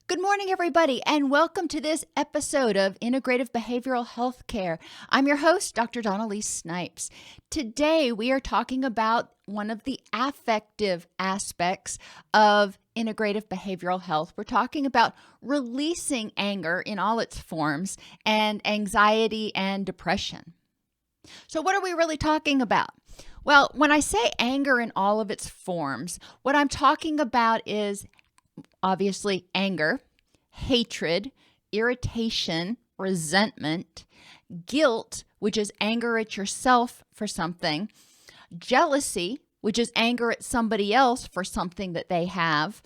Good morning, everybody, and welcome to this episode of Integrative Behavioral Health Care. I'm your host, Dr. Elise Snipes. Today, we are talking about one of the affective aspects of integrative behavioral health. We're talking about releasing anger in all its forms and anxiety and depression. So, what are we really talking about? Well, when I say anger in all of its forms, what I'm talking about is obviously anger, hatred, irritation, resentment, guilt, which is anger at yourself for something, jealousy, which is anger at somebody else for something that they have,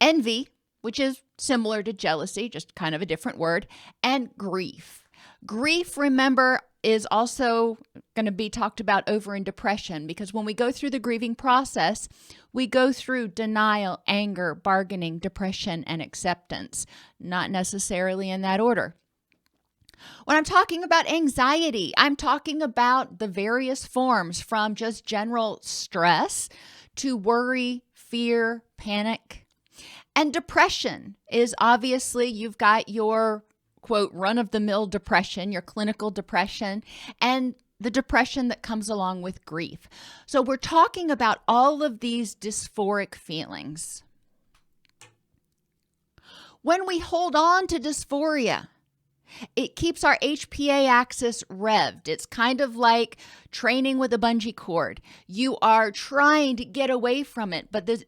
envy, which is similar to jealousy, just kind of a different word, and grief. Grief, remember, is also going to be talked about over in depression, because when we go through the grieving process, we go through denial, anger, bargaining, depression, and acceptance, not necessarily in that order. When I'm talking about anxiety, I'm talking about the various forms from just general stress to worry, fear, panic. And depression is obviously, you've got your quote, run-of-the-mill depression, your clinical depression, and the depression that comes along with grief. So we're talking about all of these dysphoric feelings. When we hold on to dysphoria, it keeps our HPA axis revved. It's kind of like training with a bungee cord. You are trying to get away from it, but the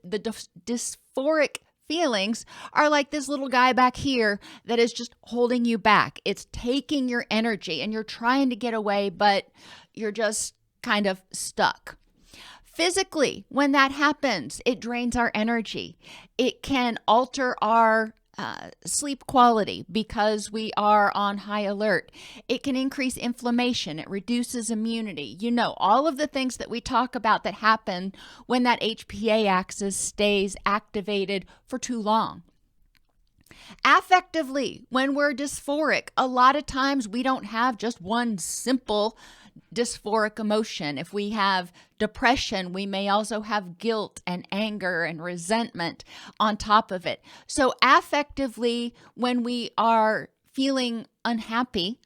dysphoric feelings are like this little guy back here that is just holding you back. It's taking your energy and you're trying to get away, but you're just kind of stuck. Physically, when that happens, it drains our energy. It can alter our sleep quality because we are on high alert. It can increase inflammation. It reduces immunity. You know, all of the things that we talk about that happen when that HPA axis stays activated for too long. Affectively, when we're dysphoric, a lot of times we don't have just one simple dysphoric emotion. If we have depression, we may also have guilt and anger and resentment on top of it. So affectively, when we are feeling unhappy,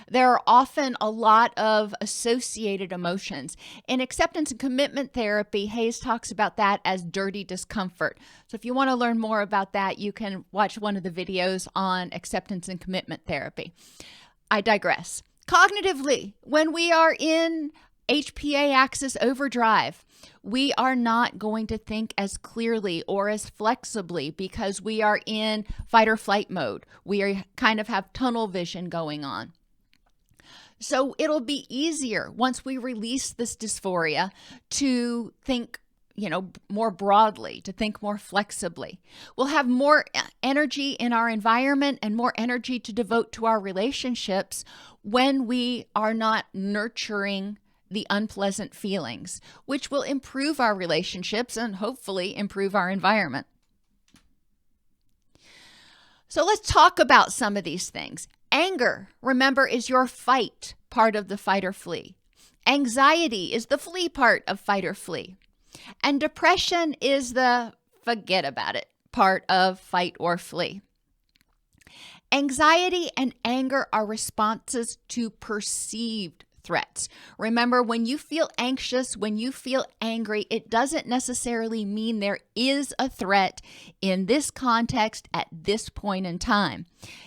there are often a lot of associated emotions. In acceptance and commitment therapy, Hayes talks about that as dirty discomfort. So if you want to learn more about that, you can watch one of the videos on acceptance and commitment therapy. I digress. Cognitively, when we are in HPA axis overdrive, we are not going to think as clearly or as flexibly because we are in fight or flight mode. We kind of have tunnel vision going on. So it'll be easier once we release this dysphoria to think more broadly, to think more flexibly. We'll have more energy in our environment and more energy to devote to our relationships when we are not nurturing the unpleasant feelings, which will improve our relationships and hopefully improve our environment. So let's talk about some of these things. Anger, remember, is your fight part of the fight or flee. Anxiety is the flee part of fight or flee. And depression is the forget about it part of fight or flee. Anxiety and anger are responses to perceived threats. Remember, when you feel anxious, when you feel angry, it doesn't necessarily mean there is a threat in this context at this point in time.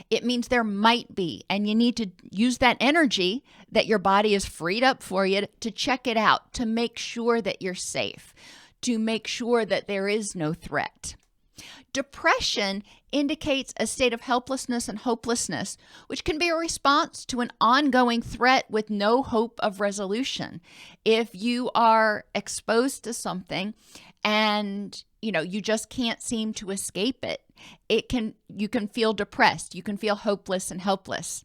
It means there might be, and you need to use that energy that your body is freed up for you to check it out, to make sure that you're safe, to make sure that there is no threat. Depression indicates a state of helplessness and hopelessness, which can be a response to an ongoing threat with no hope of resolution. If you are exposed to something and you just can't seem to escape it, you can feel depressed, you can feel hopeless and helpless.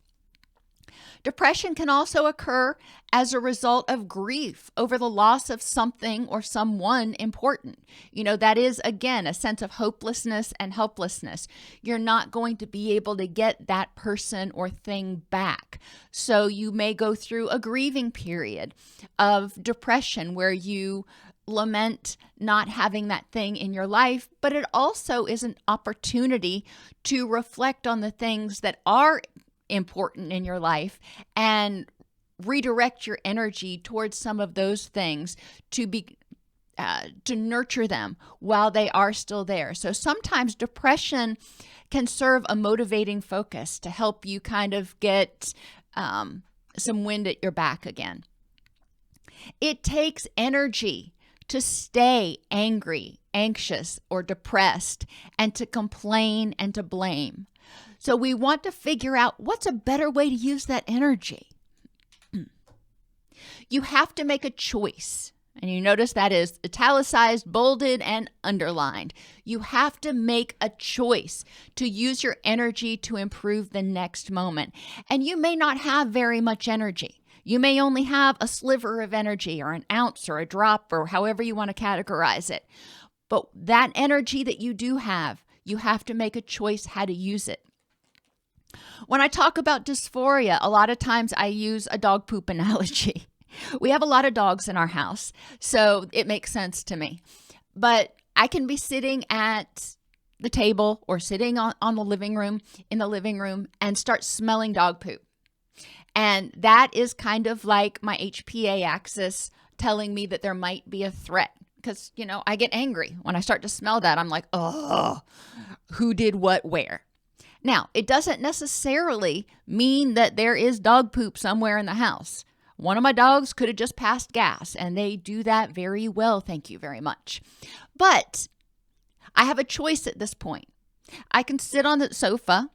Depression can also occur as a result of grief over the loss of something or someone important. That is, again, a sense of hopelessness and helplessness. You're not going to be able to get that person or thing back. So you may go through a grieving period of depression where you lament not having that thing in your life, but it also is an opportunity to reflect on the things that are important in your life and redirect your energy towards some of those things to nurture them while they are still there. So sometimes depression can serve a motivating focus to help you kind of get some wind at your back again. It takes energy to stay angry, anxious, or depressed, and to complain and to blame. So we want to figure out what's a better way to use that energy. You have to make a choice. And you notice that is italicized, bolded, and underlined. You have to make a choice to use your energy to improve the next moment. And you may not have very much energy. You may only have a sliver of energy or an ounce or a drop or however you want to categorize it. But that energy that you do have, you have to make a choice how to use it. When I talk about dysphoria, a lot of times I use a dog poop analogy. We have a lot of dogs in our house, so it makes sense to me. But I can be sitting at the table or sitting in the living room and start smelling dog poop. And that is kind of like my HPA axis telling me that there might be a threat. Because, I get angry when I start to smell that. I'm like, oh, who did what where? Now, it doesn't necessarily mean that there is dog poop somewhere in the house. One of my dogs could have just passed gas, and they do that very well, thank you very much. But I have a choice at this point. I can sit on the sofa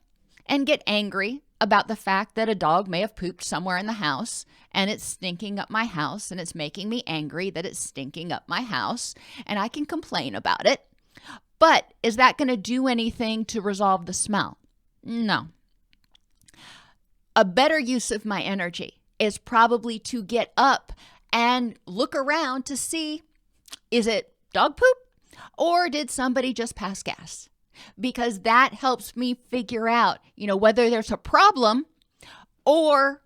and get angry about the fact that a dog may have pooped somewhere in the house, and it's stinking up my house, and it's making me angry that it's stinking up my house, and I can complain about it. But is that going to do anything to resolve the smell? No. A better use of my energy is probably to get up and look around to see, is it dog poop or did somebody just pass gas? Because that helps me figure out, whether there's a problem or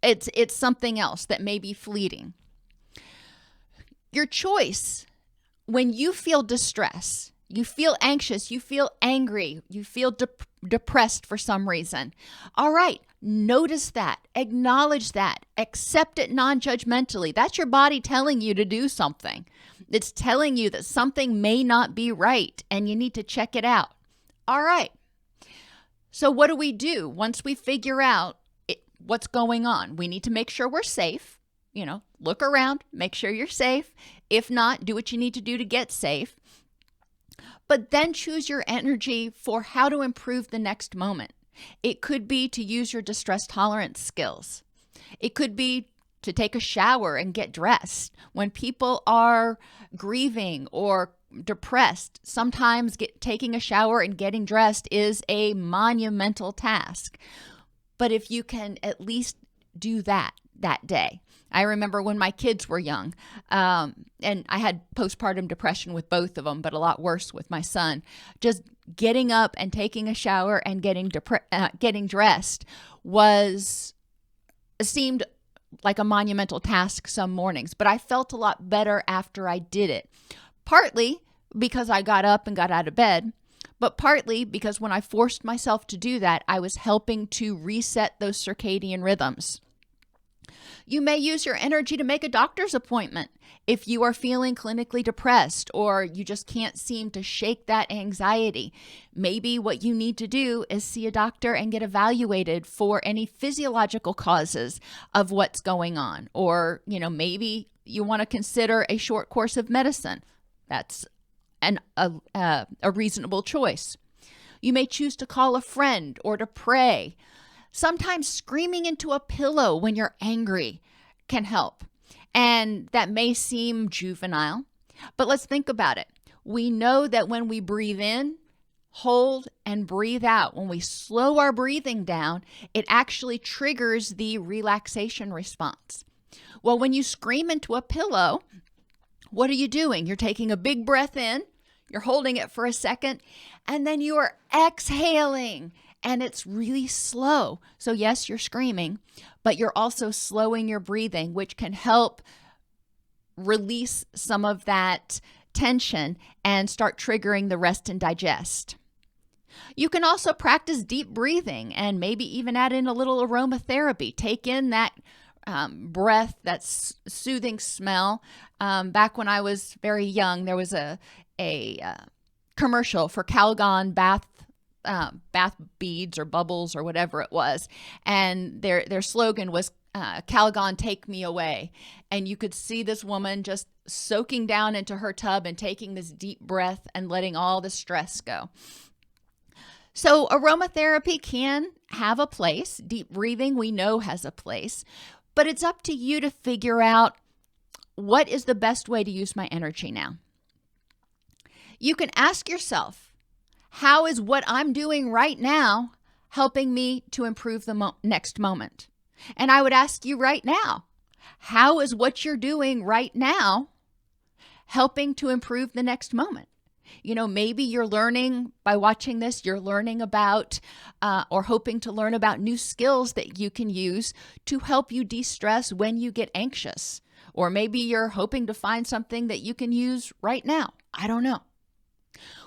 it's something else that may be fleeting. Your choice, when you feel distress, you feel anxious, you feel angry, you feel depressed for some reason. All right, notice that, acknowledge that, accept it non-judgmentally. That's your body telling you to do something. It's telling you that something may not be right and you need to check it out. All right. So what do we do once we figure out what's going on? We need to make sure we're safe. Look around, make sure you're safe. If not, do what you need to do to get safe. But then choose your energy for how to improve the next moment. It could be to use your distress tolerance skills. It could be to take a shower and get dressed. When people are grieving or depressed, sometimes taking a shower and getting dressed is a monumental task. But if you can at least do that day. I remember when my kids were young, and I had postpartum depression with both of them, but a lot worse with my son. Just getting up and taking a shower and getting dressed seemed like a monumental task some mornings, but I felt a lot better after I did it. Partly because I got up and got out of bed, but partly because when I forced myself to do that, I was helping to reset those circadian rhythms. You may use your energy to make a doctor's appointment if you are feeling clinically depressed or you just can't seem to shake that anxiety. Maybe what you need to do is see a doctor and get evaluated for any physiological causes of what's going on. Or, maybe you want to consider a short course of medicine. That's a reasonable choice. You may choose to call a friend or to pray. Sometimes screaming into a pillow when you're angry can help. And that may seem juvenile, but let's think about it. We know that when we breathe in, hold, and breathe out, when we slow our breathing down, it actually triggers the relaxation response. Well, when you scream into a pillow, what are you doing? You're taking a big breath in, you're holding it for a second, and then you are exhaling. And it's really slow. So yes, you're screaming, but you're also slowing your breathing, which can help release some of that tension and start triggering the rest and digest. You can also practice deep breathing and maybe even add in a little aromatherapy. Take in that breath, that soothing smell. Back when I was very young, there was a commercial for Calgon bath beads or bubbles or whatever it was, and their slogan was Calgon, take me away. And you could see this woman just soaking down into her tub and taking this deep breath and letting all the stress go. So aromatherapy can have a place. Deep breathing, we know, has a place. But it's up to you to figure out what is the best way to use my energy now. You can ask yourself, how is what I'm doing right now helping me to improve the next moment? And I would ask you right now, how is what you're doing right now helping to improve the next moment? You know, maybe you're learning by watching this, you're learning about or hoping to learn about new skills that you can use to help you de-stress when you get anxious. Or maybe you're hoping to find something that you can use right now. I don't know.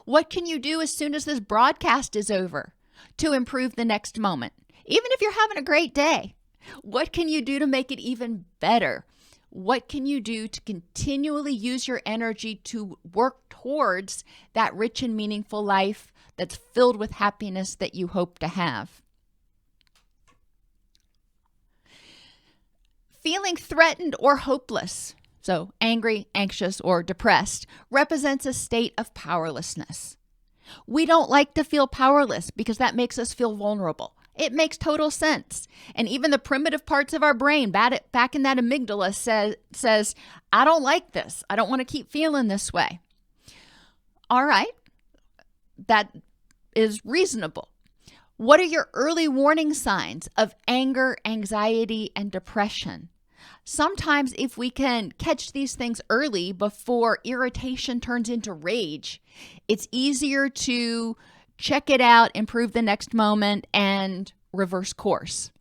What can you do as soon as this broadcast is over to improve the next moment? Even if you're having a great day, what can you do to make it even better? What can you do to continually use your energy to work towards that rich and meaningful life that's filled with happiness that you hope to have? Feeling threatened or hopeless, so angry, anxious, or depressed, represents a state of powerlessness. We don't like to feel powerless because that makes us feel vulnerable. It makes total sense. And even the primitive parts of our brain, back in that amygdala, says, I don't like this. I don't want to keep feeling this way. All right, that is reasonable. What are your early warning signs of anger, anxiety, and depression? Sometimes if we can catch these things early before irritation turns into rage, it's easier to check it out, improve the next moment, and reverse course.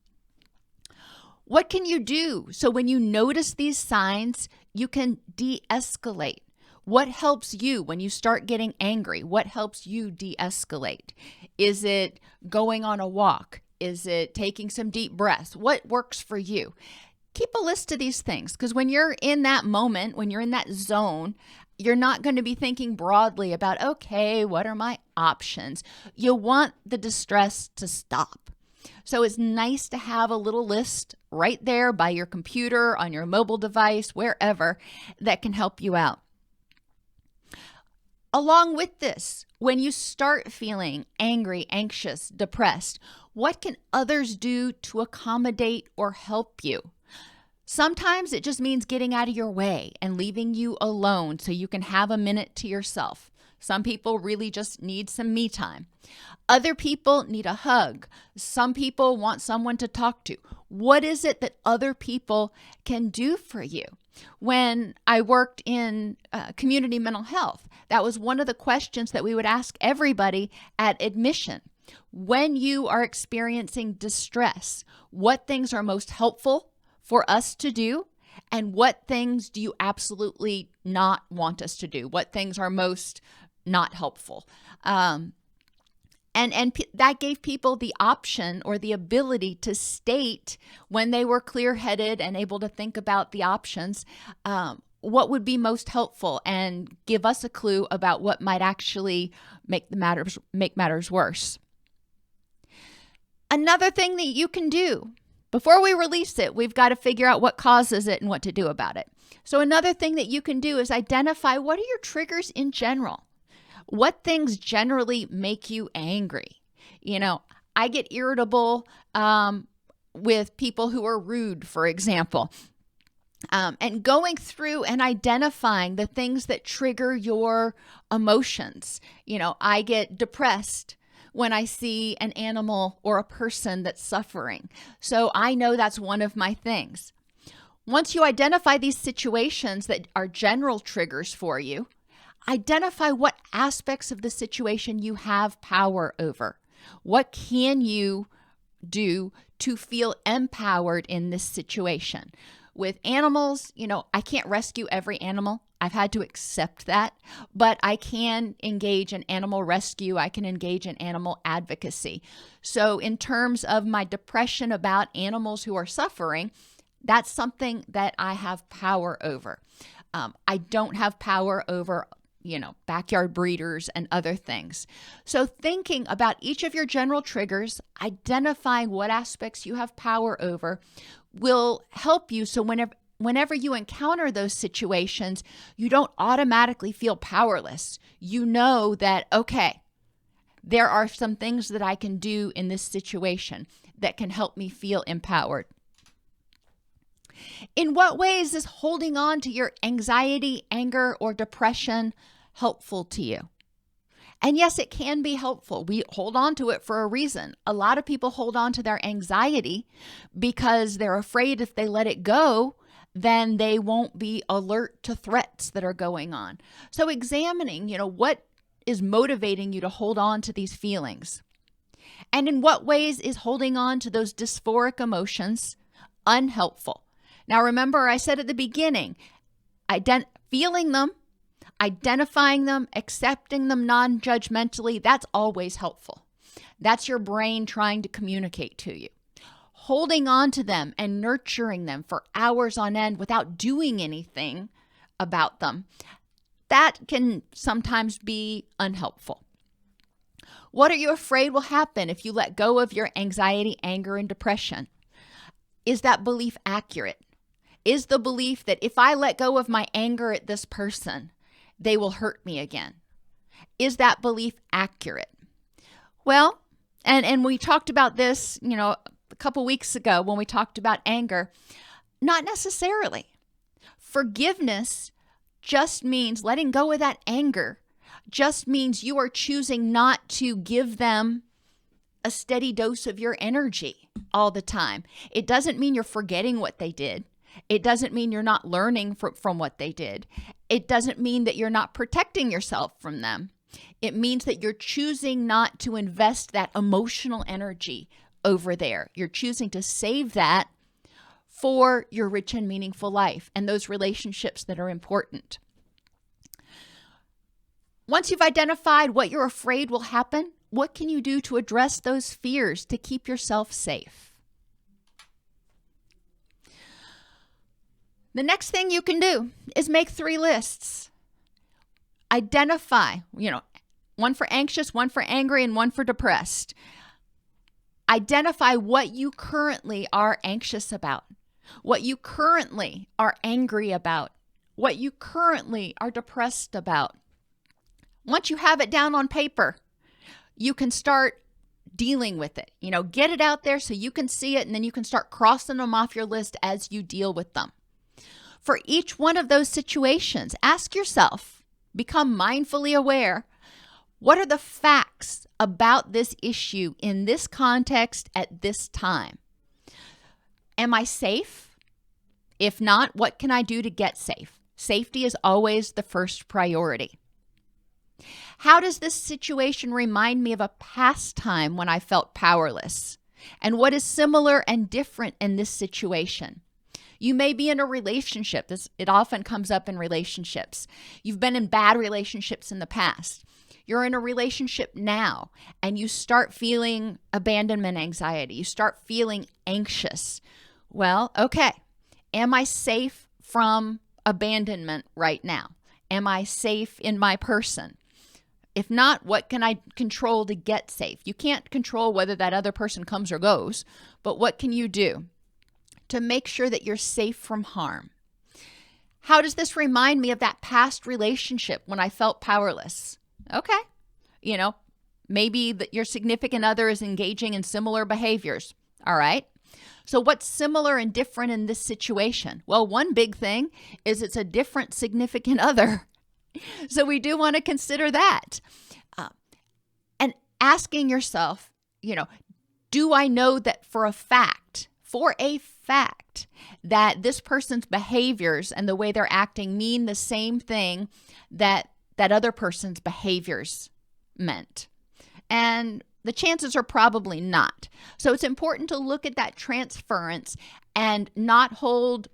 What can you do so when you notice these signs, you can de-escalate? What helps you when you start getting angry? What helps you de-escalate? Is it going on a walk? Is it taking some deep breaths? What works for you? Keep a list of these things, because when you're in that moment, when you're in that zone, you're not going to be thinking broadly about, okay, what are my options? You want the distress to stop. So it's nice to have a little list right there by your computer, on your mobile device, wherever, that can help you out. Along with this, when you start feeling angry, anxious, depressed, what can others do to accommodate or help you? Sometimes it just means getting out of your way and leaving you alone so you can have a minute to yourself. Some people really just need some me time. Other people need a hug. Some people want someone to talk to. What is it that other people can do for you? When I worked in community mental health, that was one of the questions that we would ask everybody at admission. When you are experiencing distress, what things are most helpful for us to do, and what things do you absolutely not want us to do? What things are most not helpful? And that gave people the option or the ability to state, when they were clear-headed and able to think about the options, what would be most helpful, and give us a clue about what might actually make matters worse. Another thing that you can do, before we release it, we've got to figure out what causes it and what to do about it. So another thing that you can do is identify, what are your triggers in general? What things generally make you angry? You know, I get irritable with people who are rude, for example. And going through and identifying the things that trigger your emotions. You know, I get depressed when I see an animal or a person that's suffering. So I know that's one of my things. Once you identify these situations that are general triggers for you, identify what aspects of the situation you have power over. What can you do to feel empowered in this situation? With animals, I can't rescue every animal. I've had to accept that, but I can engage in animal rescue. I can engage in animal advocacy. So in terms of my depression about animals who are suffering, that's something that I have power over. I don't have power over, backyard breeders and other things. So thinking about each of your general triggers, identifying what aspects you have power over will help you. So whenever you encounter those situations, you don't automatically feel powerless. You know that, okay, there are some things that I can do in this situation that can help me feel empowered. In what ways is holding on to your anxiety, anger, or depression helpful to you? And yes, it can be helpful. We hold on to it for a reason. A lot of people hold on to their anxiety because they're afraid if they let it go, then they won't be alert to threats that are going on. So examining, what is motivating you to hold on to these feelings? And in what ways is holding on to those dysphoric emotions unhelpful? Now, remember, I said at the beginning, feeling them, identifying them, accepting them non-judgmentally, that's always helpful. That's your brain trying to communicate to you. Holding on to them and nurturing them for hours on end without doing anything about them, that can sometimes be unhelpful. What are you afraid will happen if you let go of your anxiety, anger, and depression? Is that belief accurate? Is the belief that if I let go of my anger at this person, they will hurt me again? Is that belief accurate? Well, and we talked about this, a couple weeks ago when we talked about anger. Not necessarily. Forgiveness just means letting go of that anger, just means you are choosing not to give them a steady dose of your energy all the time. It doesn't mean you're forgetting what they did. It doesn't mean you're not learning from what they did. It doesn't mean that you're not protecting yourself from them. It means that you're choosing not to invest that emotional energy over there. You're choosing to save that for your rich and meaningful life and those relationships that are important. Once you've identified what you're afraid will happen, what can you do to address those fears to keep yourself safe? The next thing you can do is make 3 lists. Identify, one for anxious, one for angry, and one for depressed. Identify what you currently are anxious about, what you currently are angry about, what you currently are depressed about. Once you have it down on paper, you can start dealing with it. Get it out there so you can see it, and then you can start crossing them off your list as you deal with them. For each one of those situations, ask yourself, become mindfully aware, what are the facts about this issue in this context at this time? Am I safe? If not, what can I do to get safe? Safety is always the first priority. How does this situation remind me of a past time when I felt powerless? And what is similar and different in this situation? You may be in a relationship. It often comes up in relationships. You've been in bad relationships in the past. You're in a relationship now, and you start feeling abandonment anxiety. You start feeling anxious. Well, okay. Am I safe from abandonment right now? Am I safe in my person? If not, what can I control to get safe? You can't control whether that other person comes or goes, but what can you do to make sure that you're safe from harm? How does this remind me of that past relationship when I felt powerless? Okay. Maybe that your significant other is engaging in similar behaviors. All right. So what's similar and different in this situation? Well, one big thing is it's a different significant other. So we do want to consider that. And asking yourself, do I know that for a fact, that this person's behaviors and the way they're acting mean the same thing that other person's behaviors meant? And the chances are probably not. So it's important to look at that transference and not hold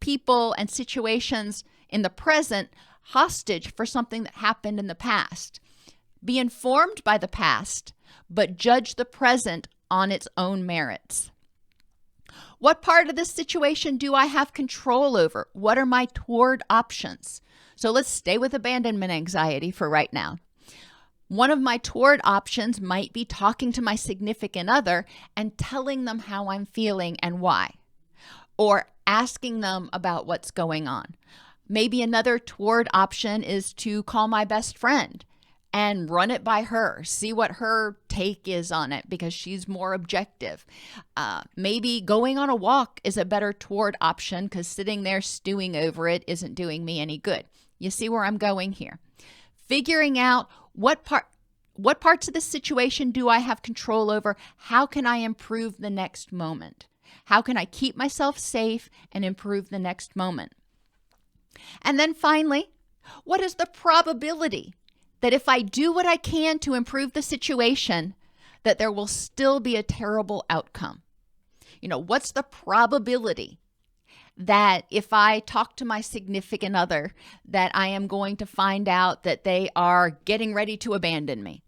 people and situations in the present hostage for something that happened in the past. Be informed by the past, but judge the present on its own merits. What part of this situation do I have control over? What are my toward options? So let's stay with abandonment anxiety for right now. One of my toward options might be talking to my significant other and telling them how I'm feeling and why, or asking them about what's going on. Maybe another toward option is to call my best friend and run it by her, see what her take is on it because she's more objective. Maybe going on a walk is a better toward option because sitting there stewing over it isn't doing me any good. You see where I'm going here? Figuring out what parts of the situation do I have control over? How can I improve the next moment? How can I keep myself safe and improve the next moment? And then finally, what is the probability that if I do what I can to improve the situation, that there will still be a terrible outcome? What's the probability that if I talk to my significant other, that I am going to find out that they are getting ready to abandon me?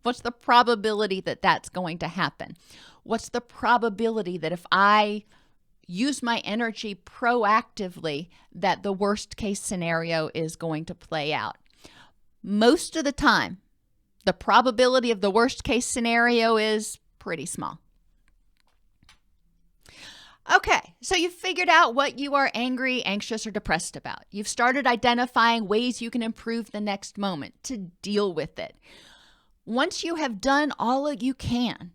What's the probability that that's going to happen? What's the probability that if I use my energy proactively, that the worst case scenario is going to play out? Most of the time, the probability of the worst case scenario is pretty small. Okay, so you've figured out what you are angry, anxious, or depressed about. You've started identifying ways you can improve the next moment to deal with it. Once you have done all that you can,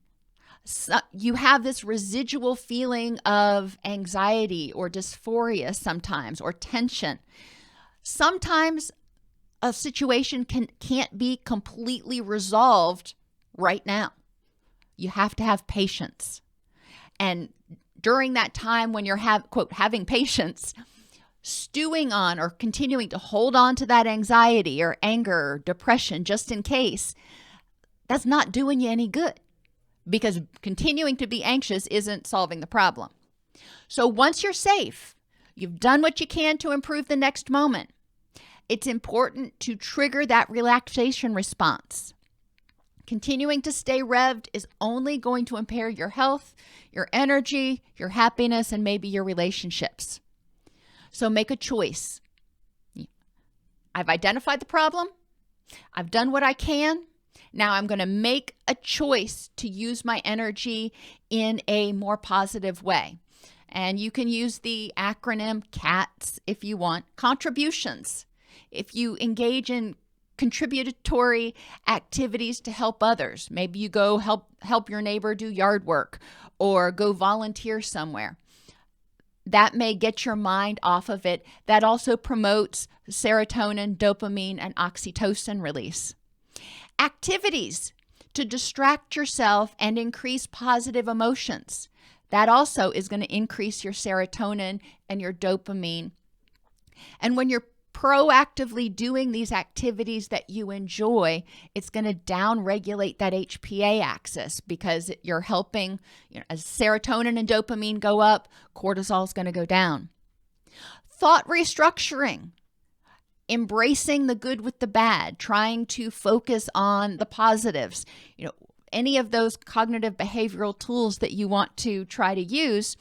you have this residual feeling of anxiety or dysphoria sometimes, or tension. Sometimes a situation can't be completely resolved right now. You have to have patience. And during that time when you're having patience, stewing on or continuing to hold on to that anxiety or anger or depression just in case, that's not doing you any good, because continuing to be anxious isn't solving the problem. So once you're safe, you've done what you can to improve the next moment, it's important to trigger that relaxation response. Continuing to stay revved is only going to impair your health, your energy, your happiness, and maybe your relationships. So make a choice. I've identified the problem. I've done what I can. Now I'm going to make a choice to use my energy in a more positive way. And you can use the acronym CATS if you want. Contributions. If you engage in contributory activities to help others, maybe you go help your neighbor do yard work or go volunteer somewhere. That may get your mind off of it. That also promotes serotonin, dopamine, and oxytocin release. Activities to distract yourself and increase positive emotions. That also is going to increase your serotonin and your dopamine. And when you're proactively doing these activities that you enjoy, it's going to down-regulate that HPA axis because you're helping, as serotonin and dopamine go up, cortisol is going to go down. Thought restructuring. Embracing the good with the bad, trying to focus on the positives. Any of those cognitive behavioral tools that you want to try to use,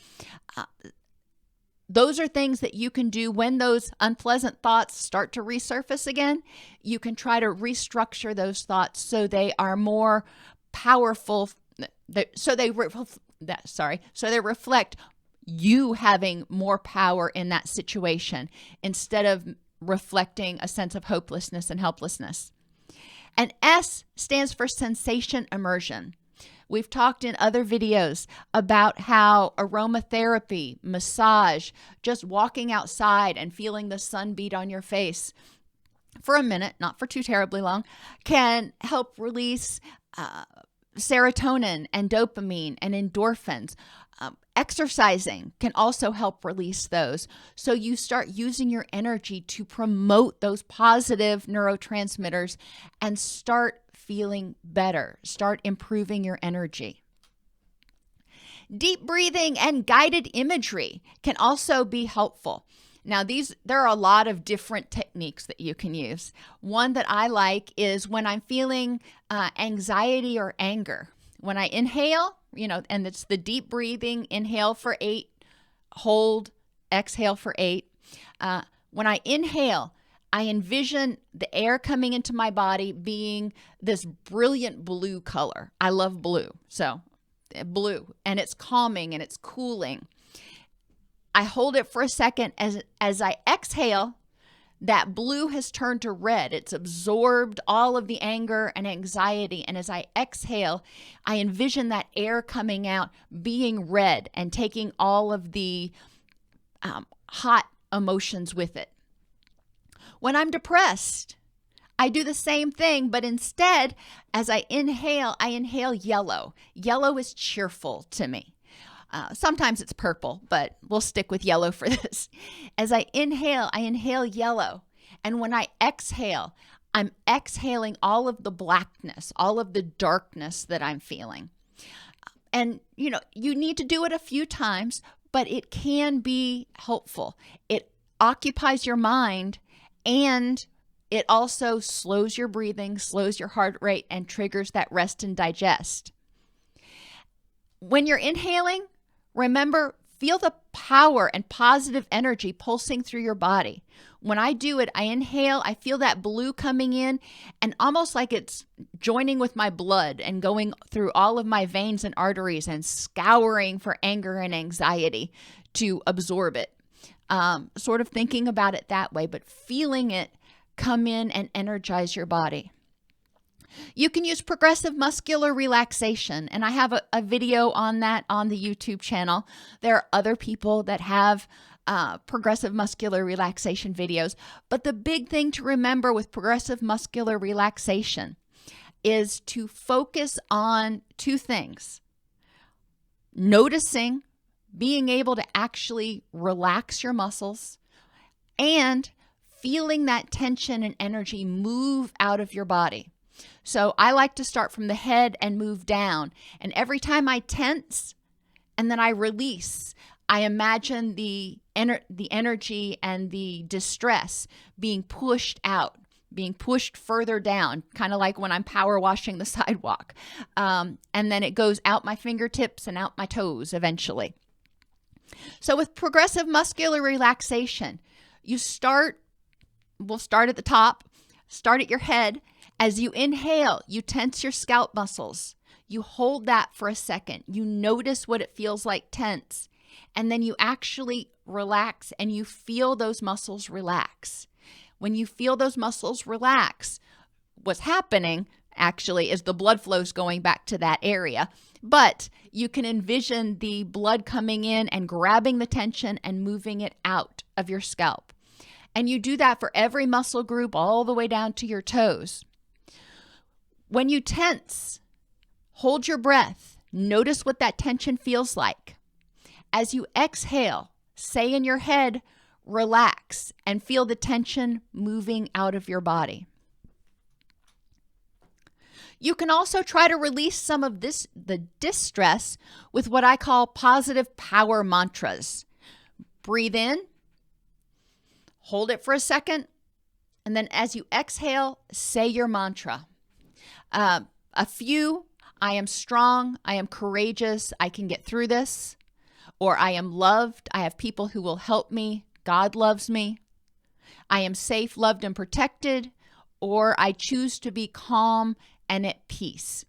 those are things that you can do when those unpleasant thoughts start to resurface again. You can try to restructure those thoughts so they are more powerful, so they reflect you having more power in that situation instead of reflecting a sense of hopelessness and helplessness. And S stands for sensation immersion. We've talked in other videos about how aromatherapy, massage, just walking outside and feeling the sun beat on your face for a minute, not for too terribly long, can help release serotonin and dopamine and endorphins. Exercising can also help release those. So you start using your energy to promote those positive neurotransmitters and start feeling better, start improving your energy. Deep breathing and guided imagery can also be helpful. Now, there are a lot of different techniques that you can use. One that I like is when I'm feeling anxiety or anger. When I inhale, and it's the deep breathing, inhale for 8, hold, exhale for 8. When I inhale, I envision the air coming into my body being this brilliant blue color. I love blue, so blue, and it's calming and it's cooling. I hold it for a second. As I exhale, that blue has turned to red. It's absorbed all of the anger and anxiety. And as I exhale, I envision that air coming out being red and taking all of the hot emotions with it. When I'm depressed, I do the same thing, but instead, as I inhale yellow. Yellow is cheerful to me. Sometimes it's purple, but we'll stick with yellow for this. As I inhale yellow. And when I exhale, I'm exhaling all of the blackness, all of the darkness that I'm feeling. And, you need to do it a few times, but it can be helpful. It occupies your mind, and it also slows your breathing, slows your heart rate, and triggers that rest and digest. When you're inhaling, remember, feel the power and positive energy pulsing through your body. When I do it, I inhale, I feel that blue coming in, and almost like it's joining with my blood and going through all of my veins and arteries and scouring for anger and anxiety to absorb it. Sort of thinking about it that way, but feeling it come in and energize your body. You can use progressive muscular relaxation, and I have a video on that on the YouTube channel. There are other people that have progressive muscular relaxation videos, but the big thing to remember with progressive muscular relaxation is to focus on 2 things. Noticing, being able to actually relax your muscles, and feeling that tension and energy move out of your body. So I like to start from the head and move down. And every time I tense and then I release, I imagine the energy and the distress being pushed out, being pushed further down, kind of like when I'm power washing the sidewalk. And then it goes out my fingertips and out my toes eventually. So with progressive muscular relaxation, we'll start at the top, start at your head. As you inhale, you tense your scalp muscles. You hold that for a second. You notice what it feels like tense. And then you actually relax and you feel those muscles relax. When you feel those muscles relax, what's happening actually is the blood flow's going back to that area. But you can envision the blood coming in and grabbing the tension and moving it out of your scalp. And you do that for every muscle group all the way down to your toes. When you tense, hold your breath. Notice what that tension feels like. As you exhale, say in your head, relax, and feel the tension moving out of your body. You can also try to release some of the distress with what I call positive power mantras. Breathe in, hold it for a second, and then as you exhale, say your mantra. A few, I am strong, I am courageous, I can get through this. Or I am loved, I have people who will help me, God loves me. I am safe, loved, and protected. Or I choose to be calm and at peace.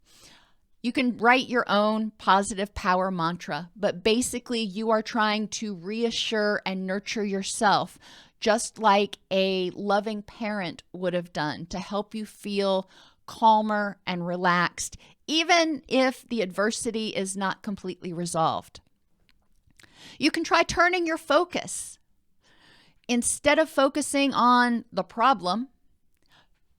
You can write your own positive power mantra, but basically you are trying to reassure and nurture yourself, just like a loving parent would have done, to help you feel calmer and relaxed, even if the adversity is not completely resolved. You can try turning your focus. Instead of focusing on the problem,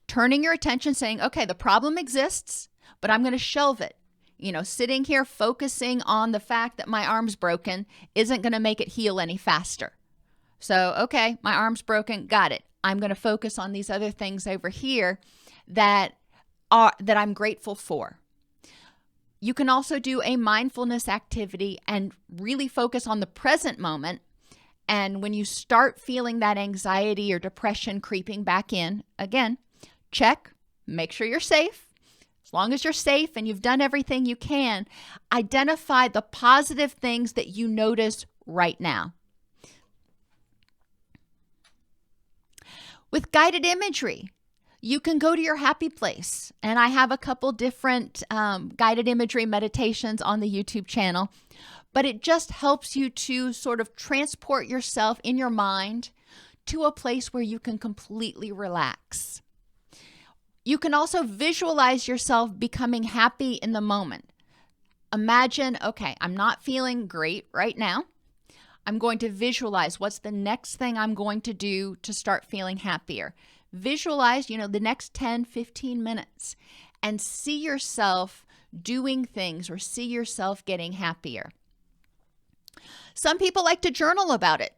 turning your attention, saying, okay, the problem exists, but I'm going to shelve it. Sitting here focusing on the fact that my arm's broken isn't going to make it heal any faster. So, okay, my arm's broken, got it. I'm going to focus on these other things over here that I'm grateful for. You can also do a mindfulness activity and really focus on the present moment. And when you start feeling that anxiety or depression creeping back in, again, check, make sure you're safe. As long as you're safe and you've done everything you can, identify the positive things that you notice right now. With guided imagery, you can go to your happy place. And I have a couple different guided imagery meditations on the YouTube channel, but it just helps you to sort of transport yourself in your mind to a place where you can completely relax. You can also visualize yourself becoming happy in the moment. Imagine, okay, I'm not feeling great right now. I'm going to visualize what's the next thing I'm going to do to start feeling happier. Visualize, the next 10, 15 minutes and see yourself doing things or see yourself getting happier. Some people like to journal about it.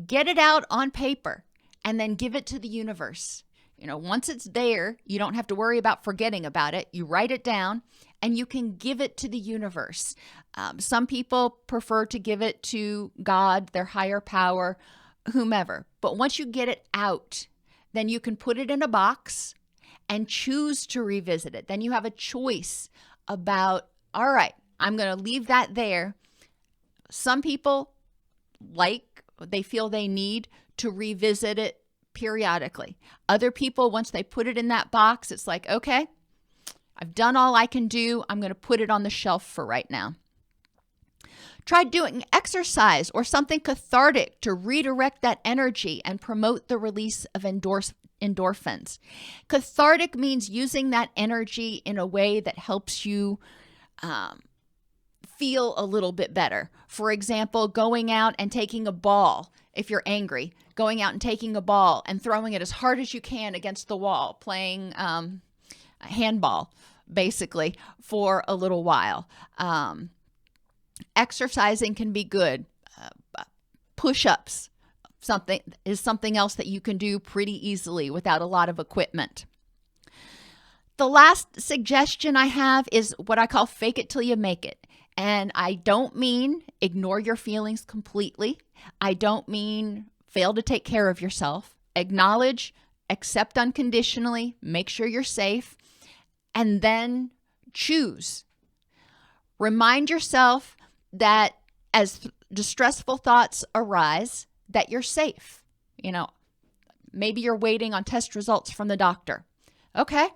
Get it out on paper and then give it to the universe. Once it's there, you don't have to worry about forgetting about it. You write it down and you can give it to the universe. Some people prefer to give it to God, their higher power, whomever. But once you get it out, then you can put it in a box and choose to revisit it. Then you have a choice about, all right, I'm going to leave that there. Some people they feel they need to revisit it periodically. Other people, once they put it in that box, it's like, okay, I've done all I can do. I'm going to put it on the shelf for right now. Try doing exercise or something cathartic to redirect that energy and promote the release of endorphins. Cathartic means using that energy in a way that helps you feel a little bit better. For example, going out and taking a ball, if you're angry, going out and taking a ball and throwing it as hard as you can against the wall, playing handball, basically, for a little while. Exercising can be good. Push-ups, something else that you can do pretty easily without a lot of equipment. The last suggestion I have is what I call fake it till you make it. And I don't mean ignore your feelings completely. I don't mean fail to take care of yourself. Acknowledge, accept unconditionally, make sure you're safe, and then choose. Remind yourself that as distressful thoughts arise, that you're safe. Maybe you're waiting on test results from the doctor. Okay.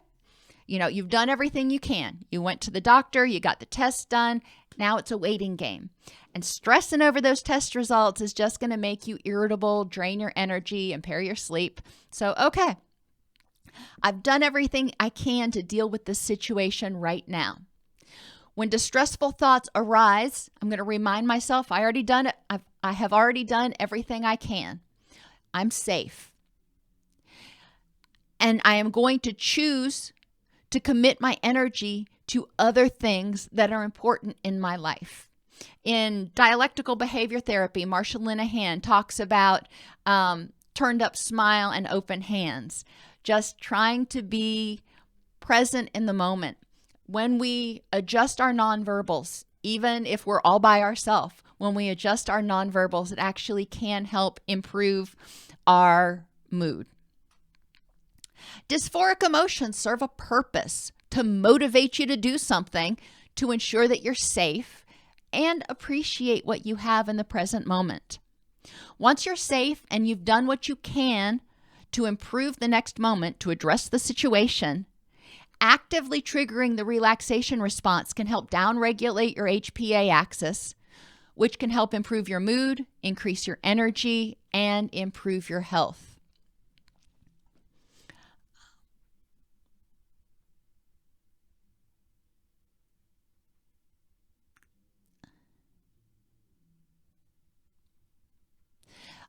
You've done everything you can. You went to the doctor, you got the test done. Now it's a waiting game. And stressing over those test results is just going to make you irritable, drain your energy, impair your sleep. So, okay, I've done everything I can to deal with this situation right now. When distressful thoughts arise, I'm going to remind myself, I have already done everything I can. I'm safe. And I am going to choose to commit my energy to other things that are important in my life. In dialectical behavior therapy, Marsha Linehan talks about turned up smile and open hands, just trying to be present in the moment. When we adjust our nonverbals, even if we're all by ourselves, when we adjust our nonverbals, it actually can help improve our mood. Dysphoric emotions serve a purpose to motivate you to do something to ensure that you're safe and appreciate what you have in the present moment. Once you're safe and you've done what you can to improve the next moment, to address the situation, actively triggering the relaxation response can help downregulate your HPA axis, which can help improve your mood, increase your energy, and improve your health.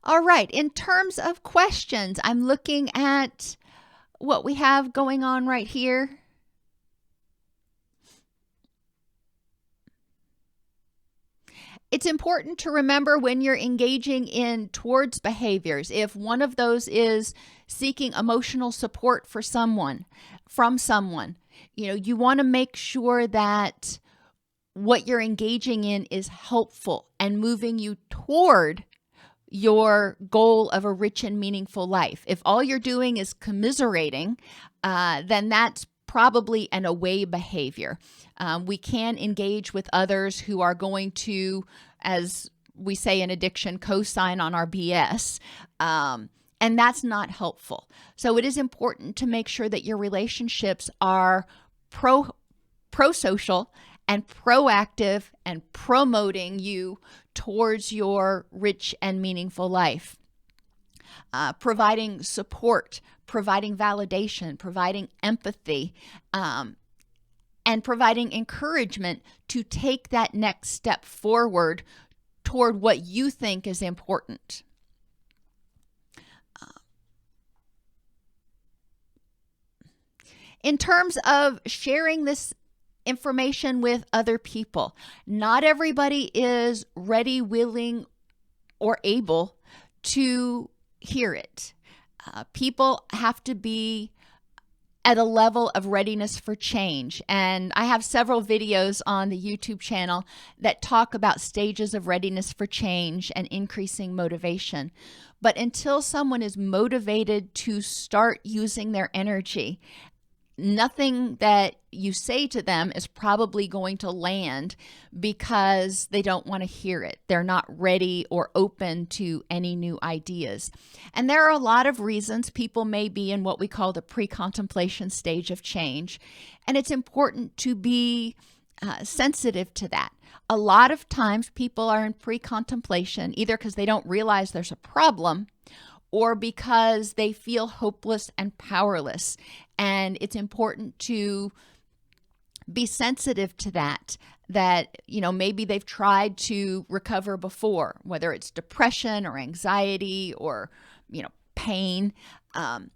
All right, in terms of questions, I'm looking at what we have going on right here. It's important to remember when you're engaging in towards behaviors, if one of those is seeking emotional support from someone, you want to make sure that what you're engaging in is helpful and moving you toward your goal of a rich and meaningful life. If all you're doing is commiserating, then that's probably an away behavior. We can engage with others who are going to, as we say in addiction, co-sign on our BS. And that's not helpful. So it is important to make sure that your relationships are pro-social and proactive and promoting you towards your rich and meaningful life. Providing support, providing validation, providing empathy, and providing encouragement to take that next step forward toward what you think is important. In terms of sharing this information with other people, not everybody is ready, willing, or able to hear it. People have to be at a level of readiness for change. And I have several videos on the YouTube channel that talk about stages of readiness for change and increasing motivation. But until someone is motivated to start using their energy, nothing that you say to them is probably going to land because they don't want to hear it. They're not ready or open to any new ideas. And there are a lot of reasons people may be in what we call the pre-contemplation stage of change. And it's important to be sensitive to that. A lot of times people are in pre-contemplation either because they don't realize there's a problem or because they feel hopeless and powerless. And it's important to be sensitive to that, maybe they've tried to recover before, whether it's depression or anxiety or, pain, and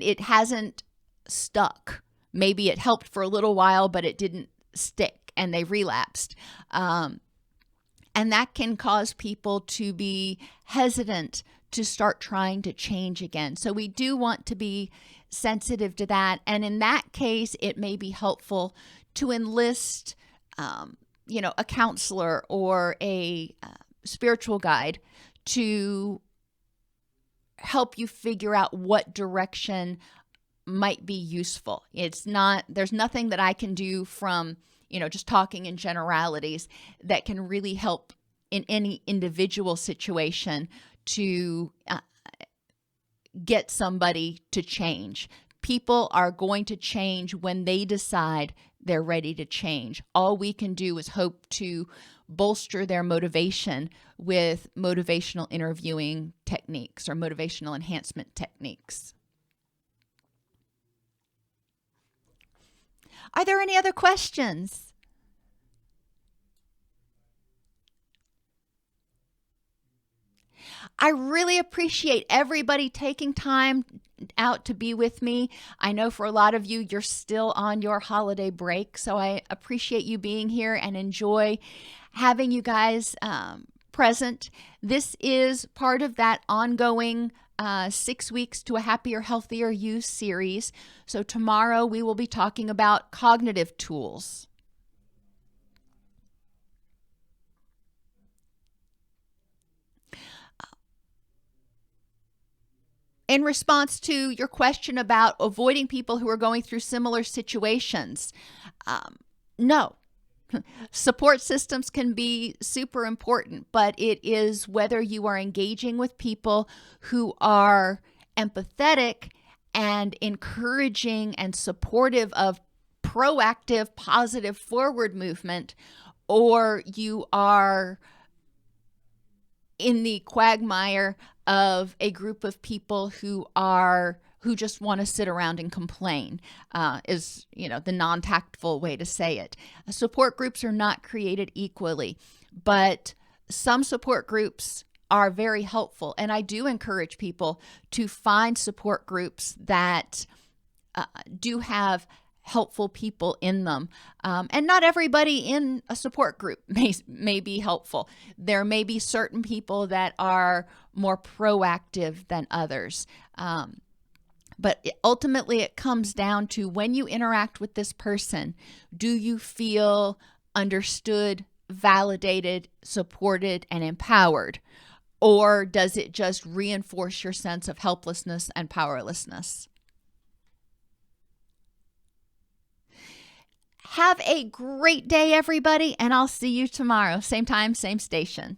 it hasn't stuck. Maybe it helped for a little while, but it didn't stick and they relapsed. And that can cause people to be hesitant to start trying to change again. So we do want to be sensitive to that. And in that case, it may be helpful to enlist, a counselor or a spiritual guide to help you figure out what direction might be useful. There's nothing that I can do from, just talking in generalities that can really help in any individual situation to get somebody to change. People are going to change when they decide they're ready to change. All we can do is hope to bolster their motivation with motivational interviewing techniques or motivational enhancement techniques. Are there any other questions? I really appreciate everybody taking time out to be with me. I know for a lot of you, you're still on your holiday break, so I appreciate you being here and enjoy having you guys present. This is part of that ongoing 6 weeks to a happier, healthier you series. So tomorrow we will be talking about cognitive tools. In response to your question about avoiding people who are going through similar situations, no. Support systems can be super important, but it is whether you are engaging with people who are empathetic and encouraging and supportive of proactive, positive forward movement, or you are in the quagmire of a group of people who just want to sit around and complain, is the non-tactful way to say it. Support groups are not created equally, but some support groups are very helpful, and I do encourage people to find support groups that do have helpful people in them. And not everybody in a support group may be helpful. There may be certain people that are more proactive than others. But ultimately it comes down to when you interact with this person, do you feel understood, validated, supported, and empowered? Or does it just reinforce your sense of helplessness and powerlessness? Have a great day, everybody, and I'll see you tomorrow. Same time, same station.